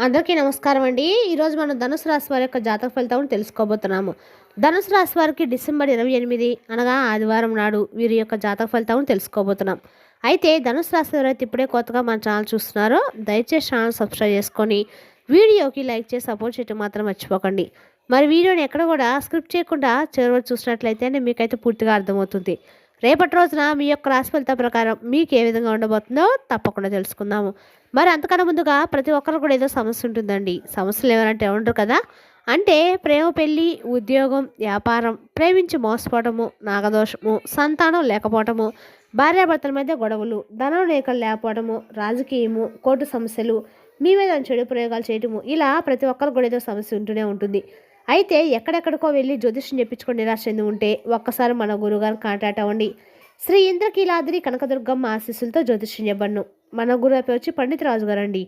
అందరికీ నమస్కారం అండి. ఈరోజు మనం ధనుసు రాశి వారి యొక్క జాతక ఫలితాలను తెలుసుకోబోతున్నాము. ధనుసు రాశి వారికి డిసెంబర్ 28 అనగా ఆదివారం నాడు వీరి యొక్క జాతక ఫలితాలను తెలుసుకోబోతున్నాం. అయితే ధనుసు రాశి ఎవరైతే ఇప్పుడే కొత్తగా మన ఛానల్ చూస్తున్నారో దయచేసి ఛానల్ సబ్స్క్రైబ్ చేసుకొని వీడియోకి లైక్ చేసి సపోర్ట్ చేయడం మాత్రం మర్చిపోకండి. మరి వీడియోని ఎక్కడ కూడా స్క్రిప్ట్ చేయకుండా చివరి వరకు చూసినట్లయితే మీకైతే పూర్తిగా అర్థమవుతుంది. రేపటి రోజున మీ యొక్క రాశి ఫలితం ప్రకారం మీకు ఏ విధంగా ఉండబోతుందో తప్పకుండా తెలుసుకుందాము. మరి అంతకన్నా ముందుగా ప్రతి ఒక్కరు కూడా ఏదో సమస్య ఉంటుందండి. సమస్యలు ఎవరంటే ఉండరు కదా. అంటే ప్రేమ, పెళ్ళి, ఉద్యోగం, వ్యాపారం, ప్రేమించి మోసపోవటము, నాగదోషము, సంతానం లేకపోవటము, భార్యాభర్తల మధ్య గొడవలు, ధనం రేఖలు లేకపోవటము, రాజకీయము, కోర్టు సమస్యలు, మీ మీద చెడు ప్రయోగాలు చేయటము, ఇలా ప్రతి ఒక్కరు కూడా ఏదో సమస్య ఉంటూనే ఉంటుంది. అయితే ఎక్కడెక్కడికో వెళ్ళి జ్యోతిష్యం చెప్పించుకొని నిరాశ చెంది ఉంటే ఒక్కసారి మన గురువుగారిని కాంటాక్ట్ అవ్వండి. శ్రీ ఇంద్రకీలాద్రి కనకదుర్గమ్మ ఆశీస్సులతో జ్యోతిష్యం చెప్పను. మన గురువు పేరు వచ్చి పండిత రాజు గారు అండి.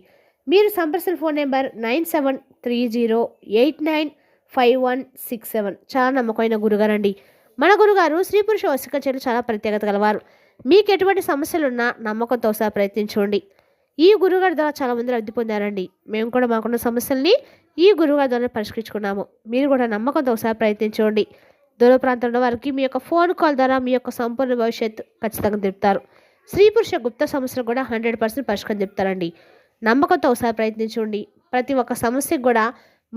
మీరు సంప్రదించిన ఫోన్ నెంబర్ 9730895167. చాలా నమ్మకమైన గురుగారండి. మన గురుగారు స్త్రీ పురుష వశీకరణలు చాలా ప్రత్యేకత గలవారు. మీకు ఎటువంటి సమస్యలున్నా నమ్మకంతో ఒకసారి ప్రయత్నించండి. ఈ గురుగారి ద్వారా చాలా మంది లబ్ధి పొందారండి. మేము కూడా మాకున్న సమస్యల్ని ఈ గురుగారి ద్వారా పరిష్కరించుకున్నాము. మీరు కూడా నమ్మకంతో ఒకసారి ప్రయత్నించండి. దూర ప్రాంతంలో వారికి మీ యొక్క ఫోన్ కాల్ ద్వారా మీ యొక్క సంపూర్ణ భవిష్యత్తు ఖచ్చితంగా చెప్తారు. స్త్రీ పురుష గుప్త సమస్యలు కూడా 100% పరిష్కారం చెప్తారండి. నమ్మకంతో ఒకసారి ప్రయత్నించండి. ప్రతి ఒక్క సమస్యకు కూడా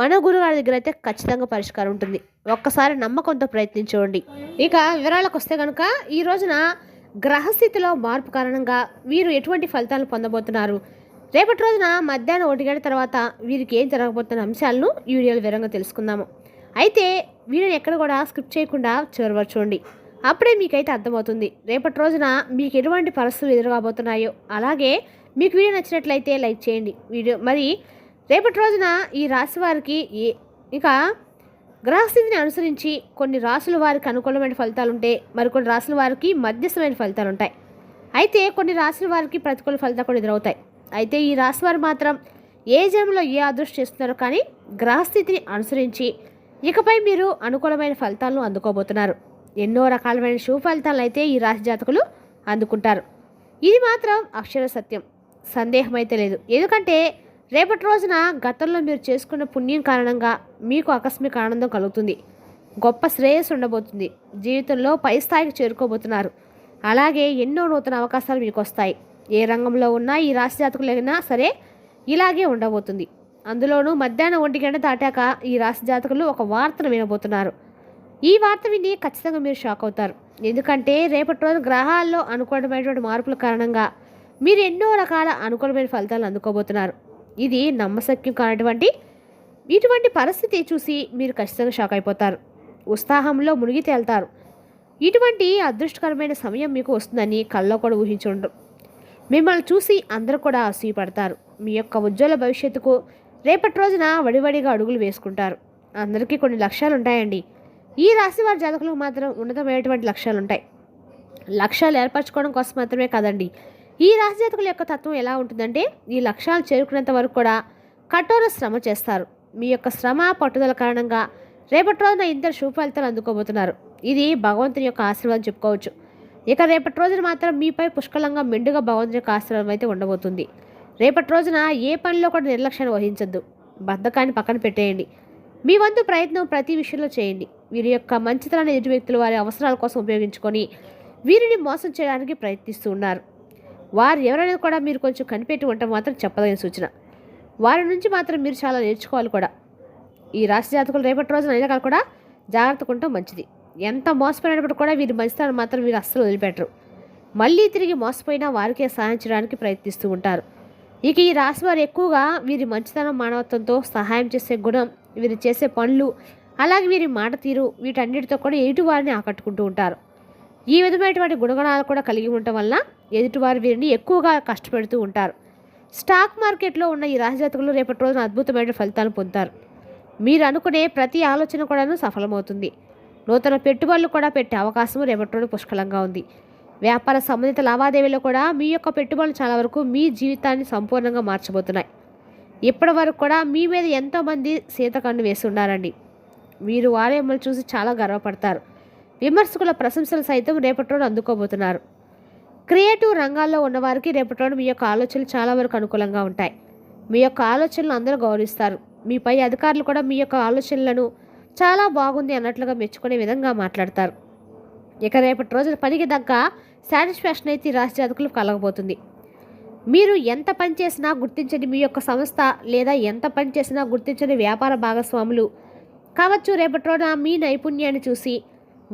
మన గురుగారి దగ్గర అయితే ఖచ్చితంగా పరిష్కారం ఉంటుంది. ఒక్కసారి నమ్మకంతో ప్రయత్నించండి. ఇక వివరాలకు వస్తే కనుక ఈ రోజున గ్రహస్థితిలో మార్పు కారణంగా వీరు ఎటువంటి ఫలితాలు పొందబోతున్నారు, రేపటి రోజున మధ్యాహ్నం 1 గంట తర్వాత వీరికి ఏం జరగబోతున్న అంశాలను ఈ వీడియోలో వివరంగా తెలుసుకుందాము. అయితే వీడియోని ఎక్కడ కూడా స్కిప్ చేయకుండా చివరి వరకు చూడండి. అప్పుడే మీకైతే అర్థమవుతుంది రేపటి రోజున మీకు ఎటువంటి పరిస్థితులు ఎదురుగాబోతున్నాయో. అలాగే మీకు వీడియో నచ్చినట్లయితే లైక్ చేయండి. మరి రేపటి రోజున ఈ రాశి వారికి ఇక గ్రహస్థితిని అనుసరించి కొన్ని రాశుల వారికి అనుకూలమైన ఫలితాలు ఉంటాయి, మరికొన్ని రాశుల వారికి మధ్యస్థమైన ఫలితాలు ఉంటాయి. అయితే కొన్ని రాశుల వారికి ప్రతికూల ఫలితాలు కూడా ఎదురవుతాయి. అయితే ఈ రాశి వారు మాత్రం ఏ జన్మలో ఏ అదృష్టం చేస్తున్నారో కానీ గ్రహస్థితిని అనుసరించి ఇకపై మీరు అనుకూలమైన ఫలితాలను అందుకోబోతున్నారు. ఎన్నో రకాలమైన శుభ ఫలితాలను అయితే ఈ రాశి జాతకులు అందుకుంటారు. ఇది మాత్రం అక్షర సత్యం, సందేహం అయితే లేదు. ఎందుకంటే రేపటి రోజున గతంలో మీరు చేసుకున్న పుణ్యం కారణంగా మీకు ఆకస్మిక ఆనందం కలుగుతుంది. గొప్ప శ్రేయస్సు ఉండబోతుంది. జీవితంలో పై స్థాయికి చేరుకోబోతున్నారు. అలాగే ఎన్నో నూతన అవకాశాలు మీకు వస్తాయి. ఏ రంగంలో ఉన్నా ఈ రాశి జాతకులైనా సరే ఇలాగే ఉండబోతుంది. అందులోనూ మధ్యాహ్నం 1 గంట దాటాక ఈ రాశి జాతకులు ఒక వార్తను వినబోతున్నారు. ఈ వార్త విని ఖచ్చితంగా మీరు షాక్ అవుతారు. ఎందుకంటే రేపటి రోజు గ్రహాల్లో అనుకూలమైనటువంటి మార్పుల కారణంగా మీరు ఎన్నో రకాల అనుకూలమైన ఫలితాలు అందుకోబోతున్నారు. ఇది నమ్మశక్యం కానటువంటి ఇటువంటి పరిస్థితి చూసి మీరు ఖచ్చితంగా షాక్ అయిపోతారు. ఉత్సాహంలో మునిగి తేలుతారు. ఇటువంటి అదృష్టకరమైన సమయం మీకు వస్తుందని కల్లో కూడా ఊహించుండరు. మిమ్మల్ని చూసి అందరూ కూడా అసూయపడతారు. మీ యొక్క ఉజ్వల భవిష్యత్తుకు రేపటి రోజున వడివడిగా అడుగులు వేసుకుంటారు. అందరికీ కొన్ని లక్ష్యాలు ఉంటాయండి. ఈ రాశి వారి జాతకులకు మాత్రం ఉన్నతమైనటువంటి లక్ష్యాలు ఉంటాయి. లక్ష్యాలు ఏర్పరచుకోవడం కోసం మాత్రమే కాదండి. ఈ రాశి జాతకుల యొక్క తత్వం ఎలా ఉంటుందంటే ఈ లక్ష్యాలు చేరుకునేంత వరకు కూడా కఠోర శ్రమ చేస్తారు. మీ యొక్క శ్రమ పట్టుదల కారణంగా రేపటి రోజున ఇద్దరు శుభ ఫలితాలు అందుకోబోతున్నారు. ఇది భగవంతుని యొక్క ఆశీర్వాదం చెప్పుకోవచ్చు. ఇక రేపటి రోజున మాత్రం మీపై పుష్కలంగా మెండుగా భగవంతుని యొక్క ఆశీర్వాదం అయితే ఉండబోతుంది. రేపటి రోజున ఏ పనిలో కూడా నిర్లక్ష్యాన్ని వహించద్దు. బద్ధకాన్ని పక్కన పెట్టేయండి. మీ వంతు ప్రయత్నం ప్రతి విషయంలో చేయండి. వీరి యొక్క మంచితనాన్ని ఎదుటి వ్యక్తులు వారి అవసరాల కోసం ఉపయోగించుకొని వీరిని మోసం చేయడానికి ప్రయత్నిస్తూ ఉన్నారు. వారు ఎవరైనా కూడా మీరు కొంచెం కనిపెట్టి ఉండటం మాత్రం చెప్పదగిన సూచన. వారి నుంచి మాత్రం మీరు చాలా నేర్చుకోవాలి కూడా. ఈ రాశి జాతకులు రేపటి రోజున అయినా కూడా జాగ్రత్తగా ఉండటం మంచిది. ఎంత మోసపోయినప్పుడు కూడా వీరి మంచితనం మాత్రం వీరు అస్సలు వదిలిపెట్టరు. మళ్ళీ తిరిగి మోసపోయినా వారికే సహాయం చేయడానికి ప్రయత్నిస్తూ ఉంటారు. ఇక ఈ రాశి వారు ఎక్కువగా వీరి మంచితనం, మానవత్వంతో సహాయం చేసే గుణం, వీరు చేసే పనులు, అలాగే వీరి మాట తీరు, వీటన్నిటితో కూడా ఎదుటివారిని ఆకట్టుకుంటూ ఉంటారు. ఈ విధమైనటువంటి గుణగణాలు కూడా కలిగి ఉండటం వల్ల ఎదుటివారు వీరిని ఎక్కువగా కష్టపెడుతూ ఉంటారు. స్టాక్ మార్కెట్లో ఉన్న ఈ రాశి జాతకులు రేపటి రోజున అద్భుతమైన ఫలితాలు పొందుతారు. మీరు అనుకునే ప్రతి ఆలోచన కూడాను సఫలమవుతుంది. నూతన పెట్టుబడులు కూడా పెట్టే అవకాశం రేపటి రోజు పుష్కలంగా ఉంది. వ్యాపార సంబంధిత లావాదేవీలో కూడా మీ యొక్క పెట్టుబడులు చాలా వరకు మీ జీవితాన్ని సంపూర్ణంగా మార్చబోతున్నాయి. ఇప్పటి వరకు కూడా మీ మీద ఎంతోమంది సీతకన్ను వేసి ఉన్నారండి. మీరు వారే మిమ్మల్ని చూసి చాలా గర్వపడతారు. విమర్శకుల ప్రశంసలు సైతం రేపటి రోజు అందుకోబోతున్నారు. క్రియేటివ్ రంగాల్లో ఉన్నవారికి రేపటి రోజు మీ యొక్క ఆలోచనలు చాలా వరకు అనుకూలంగా ఉంటాయి. మీ యొక్క ఆలోచనలు అందరూ గౌరవిస్తారు. మీ పై అధికారులు కూడా మీ యొక్క ఆలోచనలను చాలా బాగుంది అన్నట్లుగా మెచ్చుకునే విధంగా మాట్లాడతారు. ఇక రేపటి రోజున పనికి తగ్గ సాటిస్ఫాక్షన్ అయితే ఈ రాశి జాతకులు కలగబోతుంది. మీరు ఎంత పని చేసినా గుర్తించని మీ యొక్క సంస్థ లేదా ఎంత పని చేసినా గుర్తించని వ్యాపార భాగస్వాములు కావచ్చు, రేపటి రోజున మీ నైపుణ్యాన్ని చూసి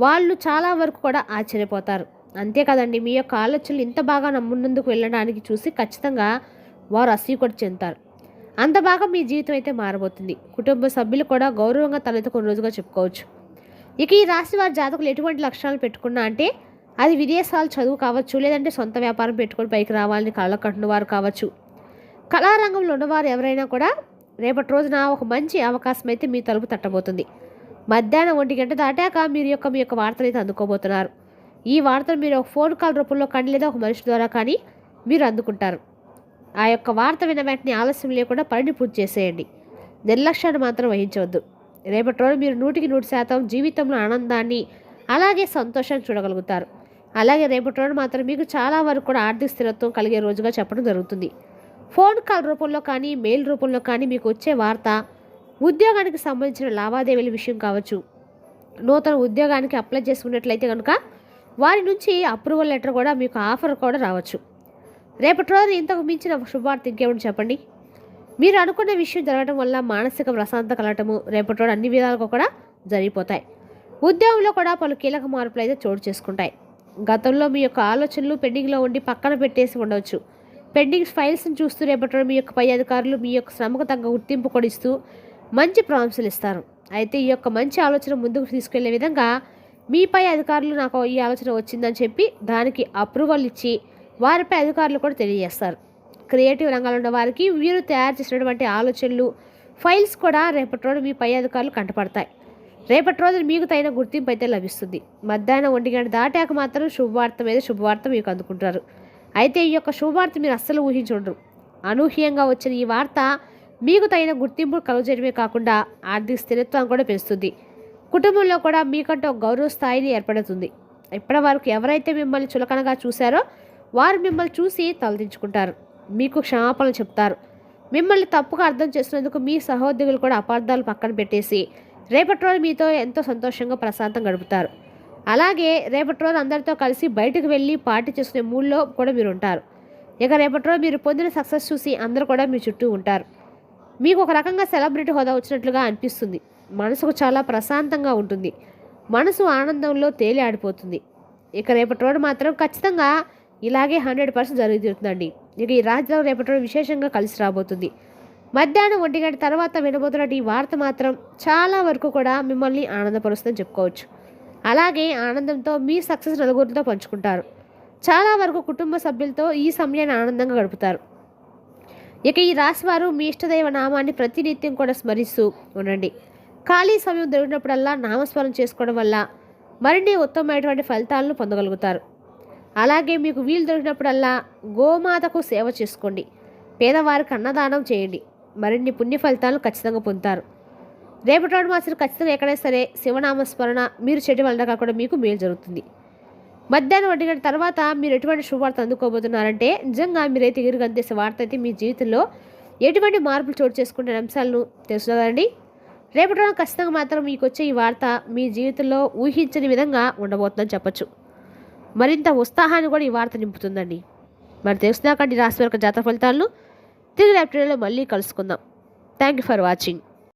వాళ్ళు చాలా వరకు కూడా ఆశ్చర్యపోతారు. అంతే కదండి, మీ యొక్క ఆలోచనలు ఇంత బాగా ముందుకు వెళ్ళడానికి చూసి ఖచ్చితంగా వారు అసూయపడి చెందుతారు. అంత బాగా మీ జీవితం అయితే మారబోతుంది. కుటుంబ సభ్యులు కూడా గౌరవంగా తలెత్తుకున్న రోజుగా చెప్పుకోవచ్చు. ఇక ఈ రాశి వారి జాతకులు ఎటువంటి లక్షణాలు పెట్టుకున్నా అంటే అది విదేశాలు చదువు కావచ్చు, లేదంటే సొంత వ్యాపారం పెట్టుకొని పైకి రావాలని కళ కంటున్న వారు కావచ్చు. కళారంగంలో ఉన్నవారు ఎవరైనా కూడా రేపటి రోజున ఒక మంచి అవకాశం అయితే మీ తలుపు తట్టబోతుంది. మధ్యాహ్నం 1 గంట దాటాక మీ యొక్క వార్తలు అయితే అందుకోబోతున్నారు. ఈ వార్తలు మీరు ఒక ఫోన్ కాల్ రూపంలో కానీ లేదా ఒక మనిషి ద్వారా కానీ మీరు అందుకుంటారు. ఆ యొక్క వార్త విన్న వెంటనే ఆలస్యం లేకుండా పనిని పూర్తి చేసేయండి. నిర్లక్ష్యాన్ని మాత్రం వహించవద్దు. రేపటి రోజు మీరు 100% జీవితంలో ఆనందాన్ని అలాగే సంతోషాన్ని చూడగలుగుతారు. అలాగే రేపటి రోజు మాత్రం మీకు చాలా వరకు కూడా ఆర్థిక స్థిరత్వం కలిగే రోజుగా చెప్పడం జరుగుతుంది. ఫోన్ కాల్ రూపంలో కానీ మెయిల్ రూపంలో కానీ మీకు వచ్చే వార్త ఉద్యోగానికి సంబంధించిన లావాదేవీల విషయం కావచ్చు. నూతన ఉద్యోగానికి అప్లై చేసుకున్నట్లయితే కనుక వారి నుంచి అప్రూవల్ లెటర్ కూడా మీకు ఆఫర్ కూడా రావచ్చు. రేపటి రోజు ఇంతకు మించిన శుభవార్త ఇంకేమిటి చెప్పండి. మీరు అనుకున్న విషయం జరగడం వల్ల మానసిక ప్రశాంతత కలగటము రేపటి రోజు అన్ని విధాలుగా కూడా జరిగిపోతాయి. ఉద్యోగంలో కూడా పలు కీలక మార్పులు అయితే చోటు చేసుకుంటాయి. గతంలో మీ యొక్క ఆలోచనలు పెండింగ్లో ఉండి పక్కన పెట్టేసి ఉండవచ్చు. పెండింగ్ ఫైల్స్ని చూస్తూ రేపటి రోజు మీ యొక్క పై అధికారులు మీ యొక్క శ్రమకు తగ్గ గుర్తింపు కొడిస్తూ మంచి ప్రామిసులు ఇస్తారు. అయితే ఈ యొక్క మంచి ఆలోచన ముందుకు తీసుకెళ్లే విధంగా మీ పై అధికారులు నాకు ఈ ఆలోచన వచ్చిందని చెప్పి దానికి అప్రూవల్ ఇచ్చి వారిపై అధికారులు కూడా తెలియజేస్తారు. క్రియేటివ్ రంగాల్లో ఉన్న వారికి వీరు తయారు చేసినటువంటి ఆలోచనలు ఫైల్స్ కూడా రేపటి రోజు మీ పై అధికారులు కంటపడతాయి. రేపటి రోజు మీకు తగిన గుర్తింపు అయితే లభిస్తుంది. మధ్యాహ్నం 1 గంట దాటాక మాత్రం శుభవార్త మీద శుభవార్త మీకు అందుకుంటారు. అయితే ఈ యొక్క శుభవార్త మీరు అస్సలు ఊహించుండరు. అనూహ్యంగా వచ్చిన ఈ వార్త మీకు తగిన గుర్తింపు కలుగజేయడమే కాకుండా ఆర్థిక స్థిరత్వం కూడా పెంచుతుంది. కుటుంబంలో కూడా మీకంటే ఒక గౌరవ స్థాయిని ఏర్పడుతుంది. ఇప్పటి వరకు ఎవరైతే మిమ్మల్ని చులకనగా చూశారో వారు మిమ్మల్ని చూసి తలదించుకుంటారు, మీకు క్షమాపణలు చెప్తారు. మిమ్మల్ని తప్పుగా అర్థం చేసినందుకు మీ సహోద్యోగులు కూడా అపార్థాలు పక్కన పెట్టేసి రేపటి రోజు మీతో ఎంతో సంతోషంగా ప్రశాంతం గడుపుతారు. అలాగే రేపటి రోజు అందరితో కలిసి బయటకు వెళ్ళి పార్టీ చేసుకునే మూడ్లో కూడా మీరు ఉంటారు. ఇక రేపటి రోజు మీరు పొందిన సక్సెస్ చూసి అందరూ కూడా మీ చుట్టూ ఉంటారు. మీకు ఒక రకంగా సెలబ్రిటీ హోదా వచ్చినట్లుగా అనిపిస్తుంది. మనసుకు చాలా ప్రశాంతంగా ఉంటుంది. మనసు ఆనందంలో తేలి ఆడిపోతుంది. ఇక రేపటి రోజు మాత్రం ఖచ్చితంగా ఇలాగే 100% జరుగుతుందండి. ఇక ఈ రాజ్యం రేపటి రోజు విశేషంగా కలిసి రాబోతుంది. మధ్యాహ్నం 1 గంట తర్వాత వినబోతున్నట్టు ఈ వార్త మాత్రం చాలా వరకు కూడా మిమ్మల్ని ఆనందపరుస్తుందని చెప్పుకోవచ్చు. అలాగే ఆనందంతో మీ సక్సెస్ నలుగురితో పంచుకుంటారు. చాలా వరకు కుటుంబ సభ్యులతో ఈ సమయాన్ని ఆనందంగా గడుపుతారు. ఇక ఈ రాశి వారు మీ ఇష్టదైవ నామాన్ని ప్రతినిత్యం కూడా స్మరిస్తూ ఉండండి. ఖాళీ సమయం దొరికినప్పుడల్లా నామస్మరణ చేసుకోవడం వల్ల మరిన్ని ఉత్తమమైనటువంటి ఫలితాలను పొందగలుగుతారు. అలాగే మీకు వీలు దొరికినప్పుడల్లా గోమాతకు సేవ చేసుకోండి. పేదవారికి అన్నదానం చేయండి. మరిన్ని పుణ్య ఫలితాలను ఖచ్చితంగా పొందుతారు. రేపటి రోజు మాత్రం ఖచ్చితంగా ఎక్కడైనా సరే శివనామస్మరణ మీరు చేయడం వల్ల కూడా మీకు మేలు జరుగుతుంది. మధ్యాహ్నం 1 గంట తర్వాత మీరు ఎటువంటి శుభవార్త అందుకోబోతున్నారంటే నిజంగా మీరైతే ఎగురుగా అందేసే వార్త అయితే మీ జీవితంలో ఎటువంటి మార్పులు చోటు చేసుకునే అంశాలను తెలుసుకుందండి. రేపటి రోజు ఖచ్చితంగా మాత్రం మీకు వచ్చే ఈ వార్త మీ జీవితంలో ఊహించని విధంగా ఉండబోతుందని చెప్పచ్చు. మరింత ఉత్సాహాన్ని కూడా ఈ వార్త నింపుతుందండి. మరి తెలుసుదాకండి రాశి వారి జాతక ఫలితాలను తిరిగి రేపటిలో మళ్ళీ కలుసుకుందాం. Thank you for watching.